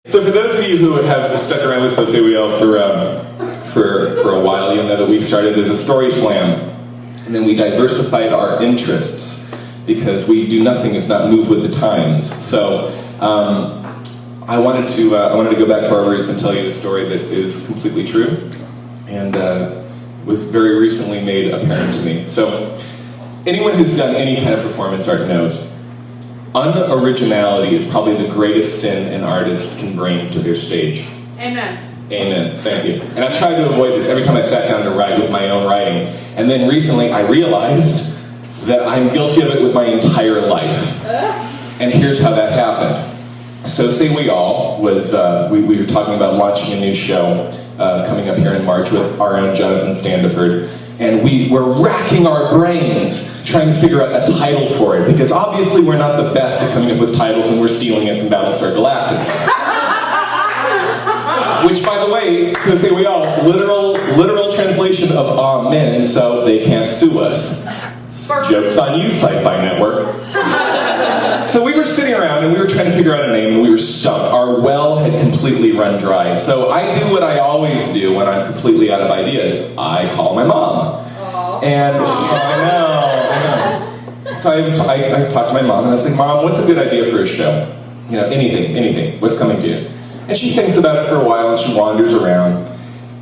So for those of you who have stuck around with SSWA for a while, you know that we started as a story slam, and then we diversified our interests because we do nothing if not move with the times. So I wanted to go back to our roots and tell you a story that is completely true and was very recently made apparent to me. So anyone who's done any kind of performance art knows unoriginality is probably the greatest sin an artist can bring to their stage. Amen. Amen. Thank you. And I've tried to avoid this every time I sat down to write with my own writing. And then recently I realized that I'm guilty of it with my entire life. And here's how that happened. So Say We All was, we were talking about launching a new show coming up here in March with our own Jonathan Standiford. And we were racking our brains trying to figure out a title for it, because obviously we're not the best at coming up with titles when we're stealing it from Battlestar Galactica. Which, by the way, so Say We All, literal translation of amen, so they can't sue us. Joke's on you, Sci-Fi Network. So we were sitting around and we were trying to figure out a name and we were stumped. Our well had completely run dry. So I do what I always do when I'm completely out of ideas. I call my mom. And I know. So I talked to my mom and I was like, Mom, what's a good idea for a show? You know, anything. What's coming to you? And she thinks about it for a while and she wanders around.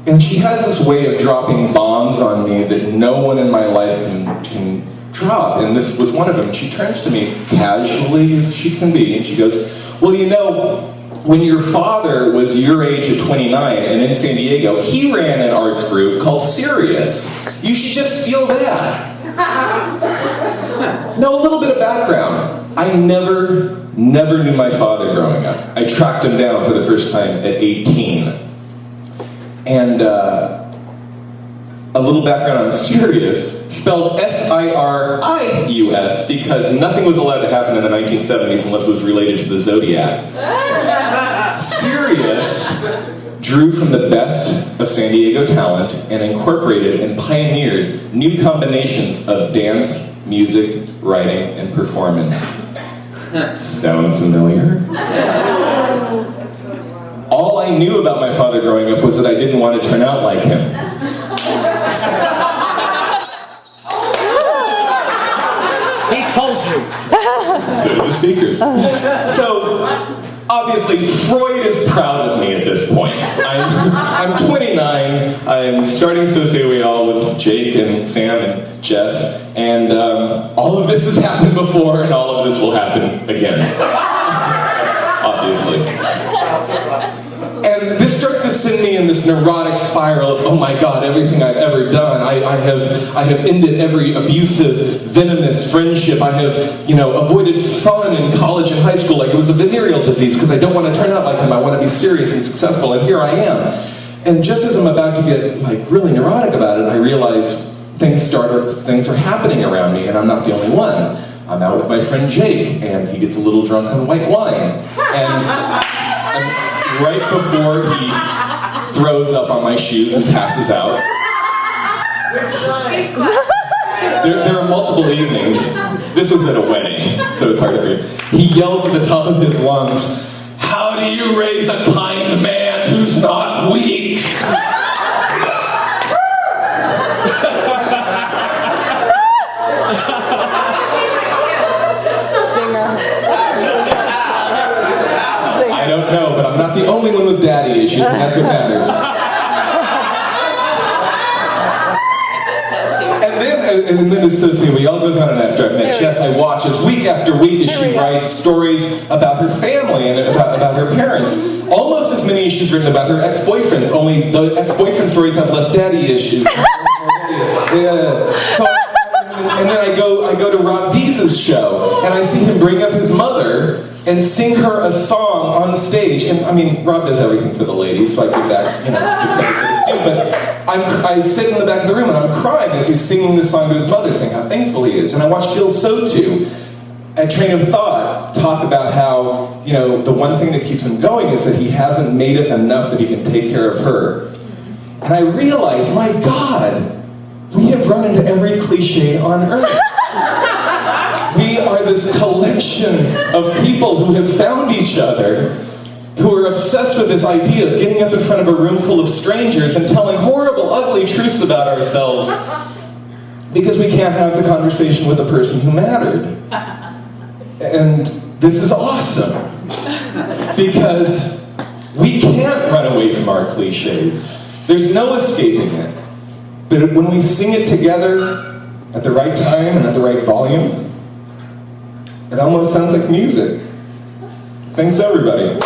And she has this way of dropping bombs on me that no one in my life can drop. And this was one of them. She turns to me casually as she can be and she goes, well, you know, when your father was your age at 29 and in San Diego, he ran an arts group called Sirius. You should just steal that. Now, a little bit of background. I never knew my father growing up. I tracked him down for the first time at 18. And a little background on Sirius, spelled S-I-R-I-U-S, because nothing was allowed to happen in the 1970s unless it was related to the Zodiac. Sirius drew from the best of San Diego talent and incorporated and pioneered new combinations of dance, music, writing, and performance. Sound familiar? All I knew about my father growing up was that I didn't want to turn out like him. He told you. So do the speakers. So, obviously, Freud is proud of me at this point. I'm 29, I'm starting So Say We All with Jake and Sam and Jess, and all of this has happened before, and all of this will happen again. Obviously. And this starts to send me in this neurotic spiral of, oh my God, everything I've ever done. I have ended every abusive, venomous friendship. I have, avoided fun in college and high school like it was a venereal disease because I don't want to turn out like them. I want to be serious and successful, and here I am. And just as I'm about to get really neurotic about it, I realize things are happening around me, and I'm not the only one. I'm out with my friend Jake, and he gets a little drunk on white wine. And right before he throws up on my shoes and passes out. There are multiple evenings. This was at a wedding, so it's hard to read. He yells at the top of his lungs, "How do you raise a kind man who's not weak?" I don't know, but I'm not the only one with daddy issues, and that's what matters. And then as Say We All goes on, and after I've met Jess, I watch as week after week as she writes stories about her family and about her parents. Almost as many as she's written about her ex-boyfriends, only the ex-boyfriend stories have less daddy issues. And then I go to Rob Deese's show, and I see him bring up his mother and sing her a song on stage. And I mean, Rob does everything for the ladies, so I give that, give credit for his due. But I sit in the back of the room and I'm crying as he's singing this song to his mother, saying how thankful he is. And I watched Gil Sotu at Train of Thought talk about how, the one thing that keeps him going is that he hasn't made it enough that he can take care of her. And I realized, my God, we have run into every cliche on earth. We are this collection of people who have found each other, who are obsessed with this idea of getting up in front of a room full of strangers and telling horrible, ugly truths about ourselves because we can't have the conversation with the person who mattered. And this is awesome because we can't run away from our cliches. There's no escaping it. But when we sing it together at the right time and at the right volume, it almost sounds like music. Thanks, everybody.